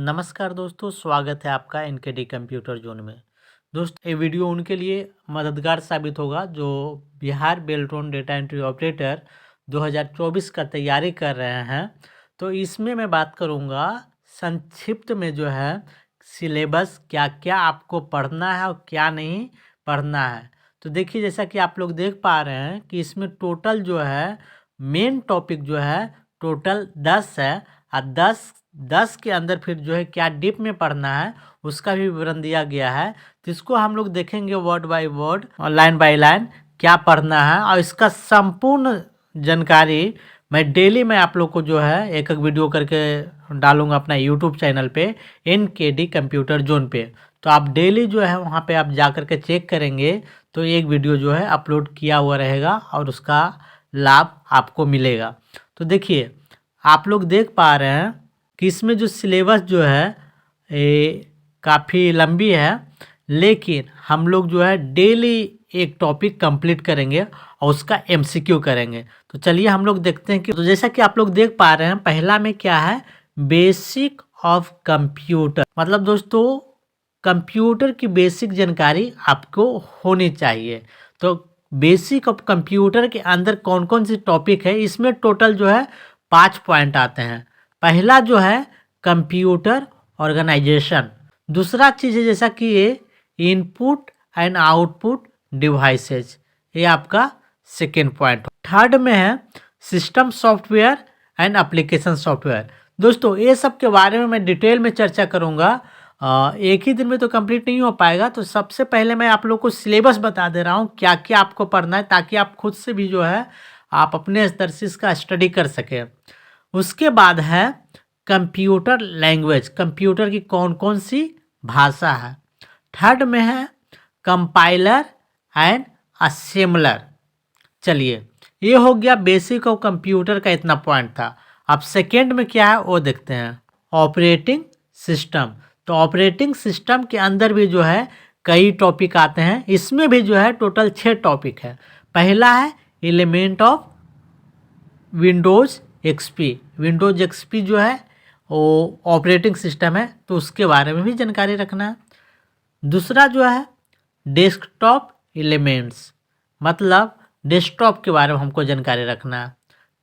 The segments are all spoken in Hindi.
नमस्कार दोस्तों, स्वागत है आपका एनकेडी कंप्यूटर जोन में। दोस्तों, ये वीडियो उनके लिए मददगार साबित होगा जो Bihar Beltron data entry operator 2024 का तैयारी कर रहे हैं। तो इसमें मैं बात करूंगा संक्षिप्त में जो है सिलेबस क्या क्या आपको पढ़ना है और क्या नहीं पढ़ना है। तो देखिए, जैसा कि आप लोग देख पा रहे हैं कि इसमें टोटल जो है मेन टॉपिक जो है टोटल 10 है और 10 के अंदर फिर जो है क्या डीप में पढ़ना है उसका भी विवरण दिया गया है। तो इसको हम लोग देखेंगे वर्ड बाय वर्ड और लाइन बाय लाइन क्या पढ़ना है, और इसका संपूर्ण जानकारी मैं डेली में आप लोग को जो है एक एक वीडियो करके डालूंगा अपना यूट्यूब चैनल पे एनकेडी कंप्यूटर जोन पे। तो आप डेली जो है वहाँ पे आप जा कर के चेक करेंगे तो एक वीडियो जो है अपलोड किया हुआ रहेगा और उसका लाभ आपको मिलेगा। तो देखिए, आप लोग देख पा रहे हैं कि इसमें जो सिलेबस जो है ये काफ़ी लंबी है, लेकिन हम लोग जो है डेली एक टॉपिक कंप्लीट करेंगे और उसका एमसीक्यू करेंगे। तो चलिए हम लोग देखते हैं कि तो जैसा कि आप लोग देख पा रहे हैं, पहला में क्या है, बेसिक ऑफ कंप्यूटर। मतलब दोस्तों, कंप्यूटर की बेसिक जानकारी आपको होनी चाहिए। तो बेसिक ऑफ कंप्यूटर के अंदर कौन कौन सी टॉपिक है, इसमें टोटल जो है 5 पॉइंट आते हैं। पहला जो है कंप्यूटर ऑर्गेनाइजेशन। दूसरा चीज़ है जैसा कि ये इनपुट एंड आउटपुट डिवाइसेज, ये आपका सेकेंड पॉइंट। थर्ड में है system software and application software. दोस्तों, ये सब के बारे में मैं डिटेल में चर्चा करूँगा। एक ही दिन में तो कंप्लीट नहीं हो पाएगा। तो सबसे पहले मैं आप लोग को सिलेबस बता दे रहा हूँ क्या क्या आपको पढ़ना है, ताकि आप खुद से भी जो है आप अपने स्तर से इसका स्टडी कर सकें। उसके बाद है कंप्यूटर लैंग्वेज, कंप्यूटर की कौन कौन सी भाषा है। थर्ड में है कंपाइलर एंड असेंबलर। चलिए, ये हो गया बेसिक ऑफ कंप्यूटर का, इतना पॉइंट था। अब सेकेंड में क्या है वो देखते हैं, ऑपरेटिंग सिस्टम। तो ऑपरेटिंग सिस्टम के अंदर भी जो है कई टॉपिक आते हैं। इसमें भी जो है टोटल 6 टॉपिक है। पहला है element of Windows XP. Windows XP जो है वो ऑपरेटिंग सिस्टम है, तो उसके बारे में भी जानकारी रखना है। दूसरा जो है डेस्कटॉप एलिमेंट्स, मतलब डेस्कटॉप के बारे में हमको जानकारी रखना है।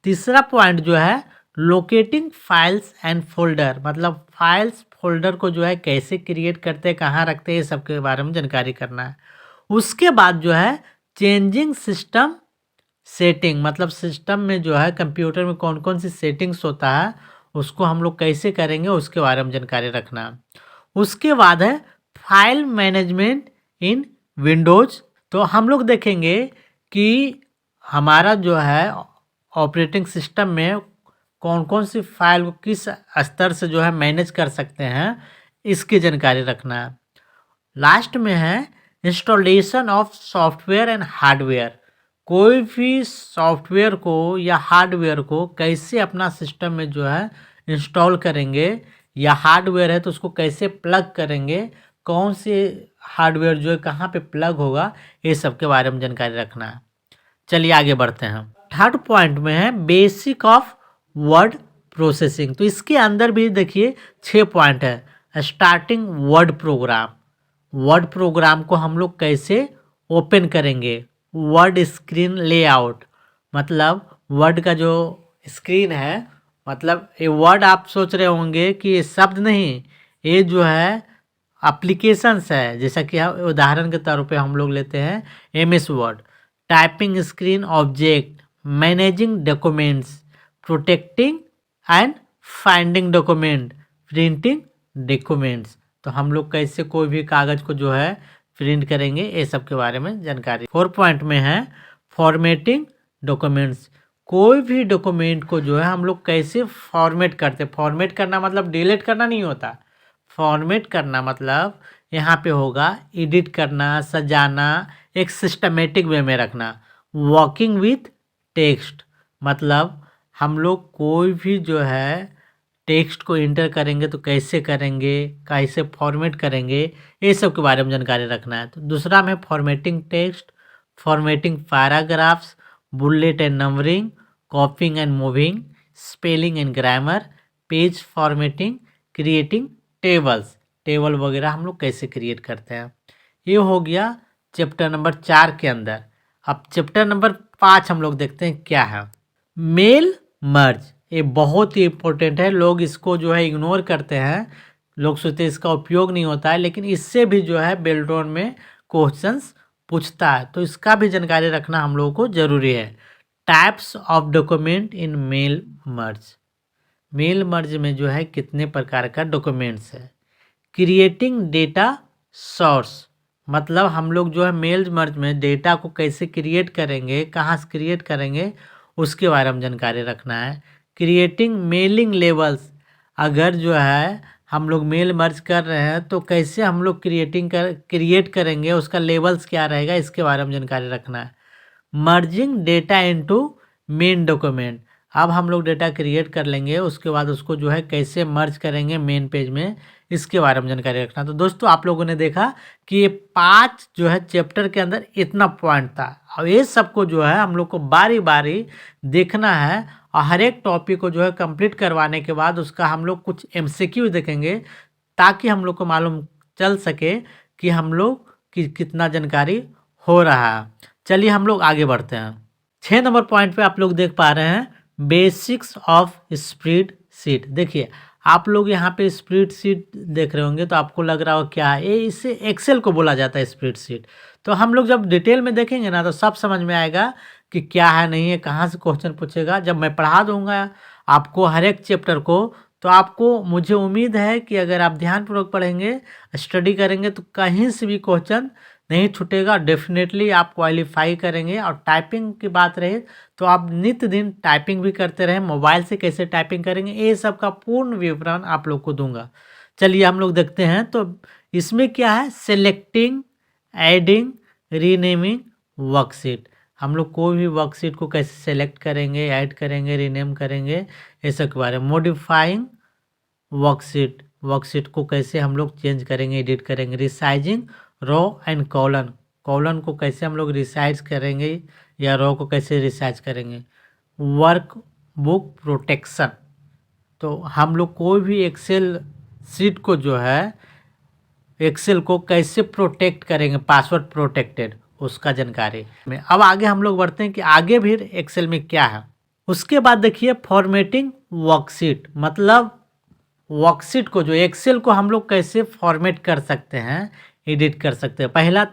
तीसरा पॉइंट जो है लोकेटिंग फाइल्स एंड फोल्डर, मतलब फाइल्स फोल्डर को जो है कैसे क्रिएट करते हैं, कहाँ रखते हैं, ये सब के बारे में जानकारी करना है। उसके बाद जो है चेंजिंग सिस्टम सेटिंग, मतलब सिस्टम में जो है कंप्यूटर में कौन कौन सी सेटिंग्स होता है उसको हम लोग कैसे करेंगे उसके बारे में जानकारी रखना है। उसके बाद है फाइल मैनेजमेंट इन विंडोज। तो हम लोग देखेंगे कि हमारा जो है ऑपरेटिंग सिस्टम में कौन कौन सी फाइल को किस स्तर से जो है मैनेज कर सकते हैं, इसकी जानकारी रखना है। लास्ट में है installation of software and hardware. कोई भी सॉफ्टवेयर को या हार्डवेयर को कैसे अपना सिस्टम में जो है इंस्टॉल करेंगे, या हार्डवेयर है तो उसको कैसे प्लग करेंगे, कौन से हार्डवेयर जो है कहाँ पे प्लग होगा, ये सब के बारे में जानकारी रखना है। चलिए आगे बढ़ते हैं। थर्ड पॉइंट में है बेसिक ऑफ वर्ड प्रोसेसिंग। तो इसके अंदर भी देखिए 6 पॉइंट है। Starting word program, word program को हम लोग कैसे ओपन करेंगे। वर्ड स्क्रीन लेआउट, मतलब वर्ड का जो स्क्रीन है, मतलब ये वर्ड आप सोच रहे होंगे कि ये शब्द नहीं, ये जो है एप्लीकेशंस है। जैसा कि उदाहरण के तौर पे हम लोग लेते हैं MS word. Typing screen object, managing documents, protecting and finding document, printing documents. तो हम लोग कैसे कोई भी कागज़ को जो है प्रिंट करेंगे, ये सब के बारे में जानकारी। 4 पॉइंट में है फॉर्मेटिंग डॉक्यूमेंट्स। कोई भी डॉक्यूमेंट को जो है हम लोग कैसे फॉर्मेट करते। फॉर्मेट करना मतलब डिलीट करना नहीं होता। फॉर्मेट करना मतलब यहाँ पे होगा एडिट करना, सजाना, एक सिस्टमेटिक वे में रखना। वर्किंग विथ टेक्स्ट, मतलब हम लोग कोई भी जो है टेक्स्ट को इंटर करेंगे तो कैसे करेंगे, कैसे फॉर्मेट करेंगे, ये सब के बारे में जानकारी रखना है। तो दूसरा में formatting text, formatting paragraphs, bullet and numbering, कॉपिंग and moving, spelling and grammar, page formatting, creating table वगैरह हम लोग कैसे क्रिएट करते हैं। ये हो गया चैप्टर नंबर 4 के अंदर। अब चैप्टर नंबर 5 हम लोग देखते हैं क्या है। मेल मर्ज, ये बहुत ही इम्पोर्टेंट है। लोग इसको जो है इग्नोर करते हैं, लोग सोचते हैं इसका उपयोग नहीं होता है, लेकिन इससे भी जो है बेल्ट्रॉन में क्वेश्चंस पूछता है, तो इसका भी जानकारी रखना हम लोगों को ज़रूरी है। Types of document in mail merge, mail merge में जो है कितने प्रकार का डॉक्यूमेंट्स है। क्रिएटिंग डेटा सोर्स, मतलब हम लोग जो है मेल मर्ज में डेटा को कैसे क्रिएट करेंगे, कहाँ से क्रिएट करेंगे, उसके बारे में जानकारी रखना है। क्रिएटिंग मेलिंग लेवल्स, अगर जो है हम लोग मेल मर्ज कर रहे हैं तो कैसे हम लोग क्रिएट करेंगे, उसका लेवल्स क्या रहेगा, इसके बारे में जानकारी रखना है। Merging data into main document, अब हम लोग डेटा क्रिएट कर लेंगे, उसके बाद उसको जो है कैसे मर्ज करेंगे मेन पेज में, इसके बारे में जानकारी रखना। तो दोस्तों आप लोगों ने देखा कि ये 5 जो है चैप्टर के अंदर इतना पॉइंट था, और ये सबको जो है हम लोग को बारी बारी देखना है, और हर एक टॉपिक को जो है कंप्लीट करवाने के बाद उसका हम लोग कुछ MCQ देखेंगे, ताकि हम लोग को मालूम चल सके कि हम लोग की कितना जानकारी हो रहा है। चलिए हम लोग आगे बढ़ते हैं। 6 नंबर पॉइंट पे आप लोग देख पा रहे हैं बेसिक्स ऑफ स्प्रेडशीट। देखिए आप लोग यहाँ पे स्प्रेडशीट देख रहे होंगे तो आपको लग रहा हो क्या है, ये इसे एक्सेल को बोला जाता है स्प्रेडशीट। तो हम लोग जब डिटेल में देखेंगे ना तो सब समझ में आएगा कि क्या है नहीं है, कहाँ से क्वेश्चन पूछेगा। जब मैं पढ़ा दूंगा आपको हर एक चैप्टर को, तो आपको, मुझे उम्मीद है कि अगर आप ध्यानपूर्वक पढ़ेंगे, स्टडी करेंगे, तो कहीं से भी क्वेश्चन नहीं छूटेगा। डेफिनेटली आप क्वालिफाई करेंगे। और टाइपिंग की बात रहे तो आप नित्य दिन टाइपिंग भी करते रहें। मोबाइल से कैसे टाइपिंग करेंगे, ये सब का पूर्ण विवरण आप लोग को दूंगा। चलिए हम लोग देखते हैं। तो इसमें क्या है, सेलेक्टिंग, एडिंग, रीनेमिंग वर्कशीट। हम लोग कोई भी वर्कशीट को कैसे सेलेक्ट करेंगे, ऐड करेंगे, रीनेम करेंगे, ये सब के बारे में। मॉडिफाइंग वर्कशीट, वर्कशीट को कैसे हम लोग चेंज करेंगे, एडिट करेंगे। Resizing row and column, column को कैसे हम लोग रिसाइज करेंगे या रो को कैसे रिसाइज करेंगे। वर्क बुक प्रोटेक्शन, तो हम लोग कोई भी एक्सेल शीट को जो है, एक्सेल को कैसे प्रोटेक्ट करेंगे, पासवर्ड प्रोटेक्टेड, उसका जानकारी में। अब आगे हम लोग बढ़ते हैं कि आगे भी एक्सेल में क्या है। उसके बाद देखिए फॉर्मेटिंग वर्कशीट, मतलब वर्कशीट को जो एक्सेल को हम लोग कैसे फॉर्मेट कर सकते हैं, एडिट कर सकते हैं। पहला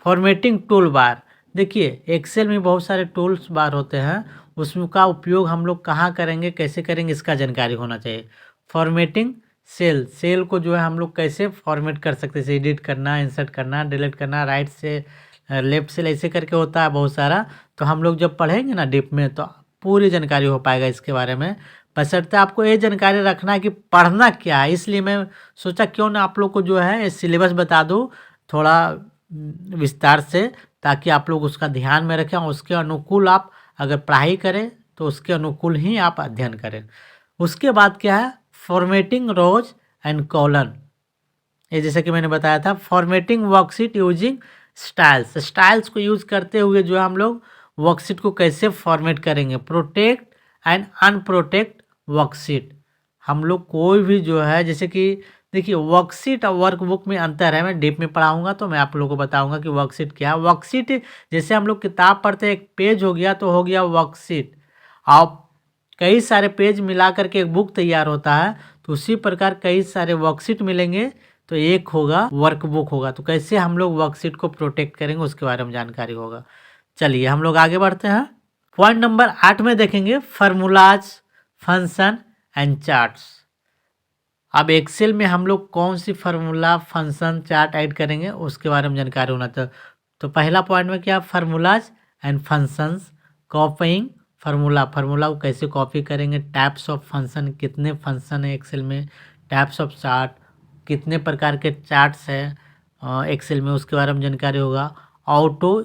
फॉर्मेटिंग टूल बार, देखिए एक्सेल में बहुत सारे टूल्स बार होते हैं, उसका उपयोग हम लोग कहाँ करेंगे, कैसे करेंगे, इसका जानकारी होना चाहिए। फॉर्मेटिंग सेल, सेल को जो है हम लोग कैसे फॉर्मेट कर सकते हैं, एडिट करना, इंसर्ट करना, डिलीट करना, राइट से लेफ्ट से ऐसे करके होता है बहुत सारा। तो हम लोग जब पढ़ेंगे ना डीप में तो पूरी जानकारी हो पाएगा इसके बारे में। बशर्ते आपको ये जानकारी रखना है कि पढ़ना क्या है, इसलिए मैं सोचा क्यों ना आप लोग को जो है सिलेबस बता दूं थोड़ा विस्तार से, ताकि आप लोग उसका ध्यान में रखें और उसके अनुकूल आप अगर पढ़ाई करें तो उसके अनुकूल ही आप अध्ययन करें। उसके बाद क्या है, फॉर्मेटिंग रोज एंड कॉलन, ये जैसे कि मैंने बताया था। Formatting worksheet using styles, styles को यूज करते हुए जो है हम लोग वर्कशीट को कैसे फॉर्मेट करेंगे। प्रोटेक्ट एंड अनप्रोटेक्ट वर्कशीट, हम लोग कोई भी जो है, जैसे कि देखिए वर्कशीट और वर्कबुक में अंतर है। मैं डीप में पढ़ाऊंगा तो मैं आप लोगों को बताऊंगा कि वर्कशीट क्या है। वर्कशीट जैसे हम लोग किताब पढ़ते हैं, एक पेज हो गया तो हो गया वर्कशीट, और कई सारे पेज मिला करके एक बुक तैयार होता है, तो उसी प्रकार कई सारे वर्कशीट मिलेंगे तो एक होगा वर्कबुक होगा। तो कैसे हम लोग वर्कशीट को प्रोटेक्ट करेंगे उसके बारे में जानकारी होगा। चलिए हम लोग आगे बढ़ते हैं। पॉइंट नंबर 8 में देखेंगे फार्मूलाज, फंक्शन एंड चार्ट्स। अब एक्सेल में हम लोग कौन सी फार्मूला, फंक्शन, चार्ट ऐड करेंगे उसके बारे में जानकारी होना चाहिए। तो पहला पॉइंट में क्या, formulas and functions. कॉपिंग formula, formula को कैसे कॉपी करेंगे। टाइप्स ऑफ फंक्शन, कितने फंक्शन है एक्सेल में। टाइप्स ऑफ चार्ट, कितने प्रकार के चार्ट्स हैं एक्सेल में, उसके बारे में जानकारी होगा। Auto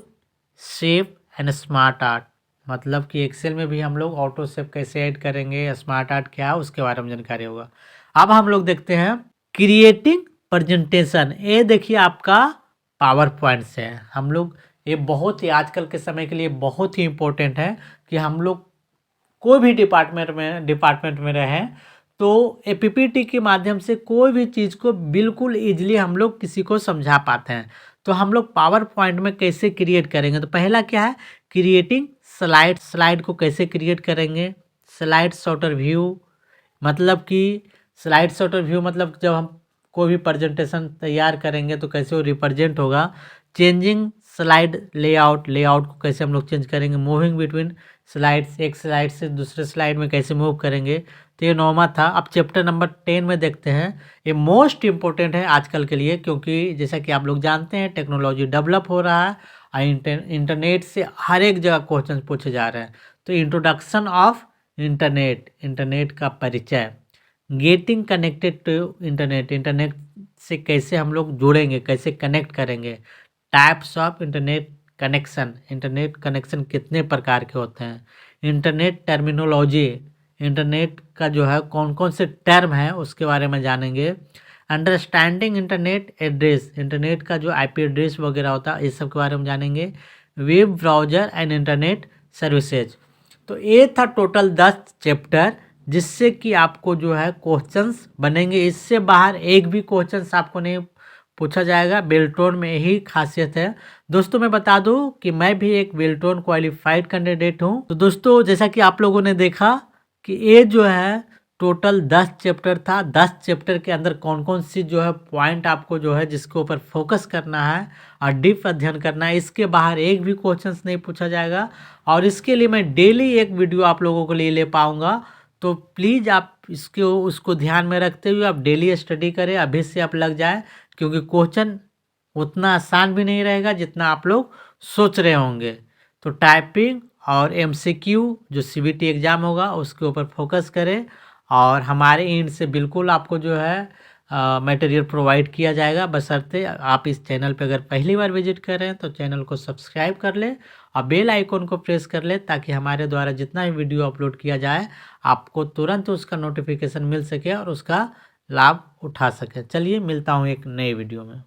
shape and smart art, मतलब कि एक्सेल में भी हम लोग ऑटो शेप कैसे ऐड करेंगे, स्मार्ट आर्ट क्या है उसके बारे में जानकारी होगा। अब हम लोग देखते हैं क्रिएटिंग प्रेजेंटेशन। ये देखिए आपका पावर पॉइंट से है। हम लोग ये बहुत ही आजकल के समय के लिए बहुत ही इम्पोर्टेंट है कि हम लोग कोई भी डिपार्टमेंट में रहें तो ए पीपीटी के माध्यम से कोई भी चीज़ को बिल्कुल ईजिली हम लोग किसी को समझा पाते हैं। तो हम लोग पावर पॉइंट में कैसे क्रिएट करेंगे, तो पहला क्या है, क्रिएटिंग स्लाइड। स्लाइड को कैसे क्रिएट करेंगे, स्लाइड सॉर्टर व्यू, मतलब कि स्लाइड सॉर्टर व्यू मतलब जब हम कोई भी प्रेजेंटेशन तैयार करेंगे तो कैसे वो रिप्रेजेंट होगा। चेंजिंग स्लाइड लेआउट, लेआउट को कैसे हम लोग चेंज करेंगे। मूविंग बिटवीन स्लाइड्स, एक स्लाइड से दूसरे स्लाइड में कैसे मूव करेंगे। तो ये 9वां था। अब चैप्टर नंबर 10 में देखते हैं। ये मोस्ट इम्पोर्टेंट है आजकल के लिए, क्योंकि जैसा कि आप लोग जानते हैं टेक्नोलॉजी डेवलप हो रहा है और इंटरनेट से हर एक जगह क्वेश्चन पूछे जा रहे हैं। तो इंट्रोडक्शन ऑफ इंटरनेट, इंटरनेट का परिचय। Getting connected to internet, internet से कैसे हम लोग जुड़ेंगे, कैसे कनेक्ट करेंगे। Types of internet connection, internet connection कितने प्रकार के होते हैं। इंटरनेट टर्मिनोलॉजी, इंटरनेट का जो है कौन कौन से टर्म है उसके बारे में जानेंगे। अंडरस्टैंडिंग इंटरनेट एड्रेस, इंटरनेट का जो आईपी एड्रेस वगैरह होता है इस सब के बारे में जानेंगे। Web browser and internet services. तो ये था टोटल 10 चैप्टर, जिससे कि आपको जो है क्वेश्चंस बनेंगे। इससे बाहर एक भी क्वेश्चंस आपको नहीं पूछा जाएगा। बेल्ट्रॉन में यही खासियत है। दोस्तों मैं बता दूं कि मैं भी एक बेल्ट्रॉन क्वालिफाइड कैंडिडेट हूं। तो दोस्तों जैसा कि आप लोगों ने देखा कि ये जो है टोटल 10 चैप्टर था। 10 चैप्टर के अंदर कौन कौन सी जो है पॉइंट आपको जो है जिसके ऊपर फोकस करना है और डीप अध्ययन करना है, इसके बाहर एक भी क्वेश्चंस नहीं पूछा जाएगा। और इसके लिए मैं डेली एक वीडियो आप लोगों के लिए ले पाऊँगा। तो प्लीज़ आप उसको ध्यान में रखते हुए आप डेली स्टडी करें, अभी से आप लग जाए, क्योंकि क्वेश्चन उतना आसान भी नहीं रहेगा जितना आप लोग सोच रहे होंगे। तो टाइपिंग और एमसीक्यू जो सीबीटी एग्ज़ाम होगा उसके ऊपर फोकस करें। और हमारे एंड से बिल्कुल आपको जो है मटेरियल प्रोवाइड किया जाएगा, बशर्ते आप इस चैनल पे अगर पहली बार विजिट कर रहे हैं तो चैनल को सब्सक्राइब कर लें और बेल आइकन को प्रेस कर लें, ताकि हमारे द्वारा जितना भी वीडियो अपलोड किया जाए आपको तुरंत उसका नोटिफिकेशन मिल सके और उसका लाभ उठा सके। चलिए मिलता हूँ एक नए वीडियो में।